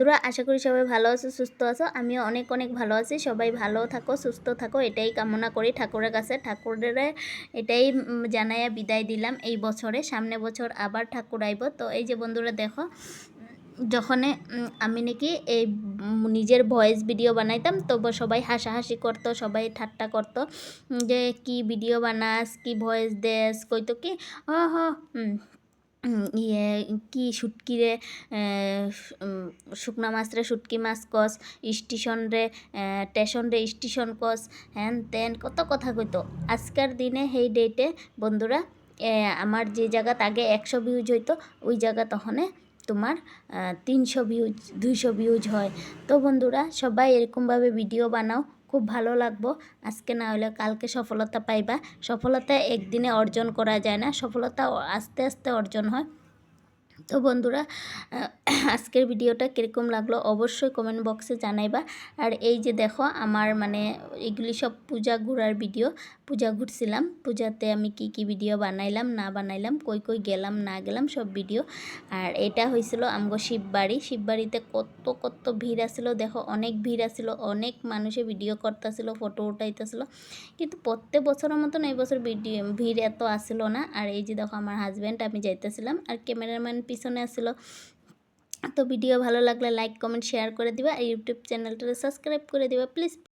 তোরা আশা করি সবাই ভালো আছো, সুস্থ আছো। আমিও অনেক অনেক ভালো আছি। সবাই ভালো থাকো, সুস্থ থাকো, এটাই কামনা করি ঠাকুরের কাছে। ঠাকুরের এটাই জানাইয়া বিদায় দিলাম এই বছরে। সামনে বছর আবার ঠাকুর আইব। তো এই যে বন্ধুরা দেখো, যখন আমি নাকি এই নিজের ভয়েস ভিডিও বানাইতাম, তো সবাই হাসাহাসি করতো, সবাই ঠাট্টা করতো যে কি ভিডিও বানাস, কি ভয়েস দেস, কইতো কি হ ইয়ে কি শুটকি রে, শুকনা মাছ রে শুটকি মাছ কস, স্টেশন রে টেশন রে স্টেশন কস, হ্যান তেন কত কথা কইতো। আজকের দিনে সেই ডেটে বন্ধুরা আমার যে জায়গাত আগে 100 ভিউজ হইতো, ওই জায়গা তখনে তোমার 300 ভিউজ 200 ভিউজ হয়। তো বন্ধুরা সবাই এরকমভাবে ভিডিও বানাও, খুব ভালো লাগবো। আজকে না হলে কালকে সফলতা পাইবা। সফলতা একদিনে অর্জন করা যায় না, সফলতা আস্তে আস্তে অর্জন হয়। তো বন্ধুরা আজকের ভিডিওটা কীরকম লাগলো অবশ্যই কমেন্ট বক্সে জানাইবা। আর এই যে দেখো আমার মানে এগুলি সব পূজা ঘোরার ভিডিও। পূজা ঘুরছিলাম, পূজাতে আমি কি কি ভিডিও বানাইলাম না বানাইলাম, কই কই গেলাম না গেলাম, সব ভিডিও। আর এটা হয়েছিল আমগো শিববাড়ি। শিববাড়িতে কত কত ভিড় আসছিল, দেখো অনেক ভিড় আসছিল, অনেক মানুষে ভিডিও করতেছিল, ফটো উঠাইতেছিল। কিন্তু প্রত্যেক বছরের মতন এই বছর ভিড় এত আসছিল না। আর এই যে দেখো আমার হাজব্যান্ড, আমি যাইতেছিলাম, আর ক্যামেরাম্যান পিছনে আসছিল। তো ভিডিও ভালো লাগলে লাইক কমেন্ট শেয়ার করে দিবা, আর ইউটিউব চ্যানেলটা সাবস্ক্রাইব করে দিবা প্লিজ।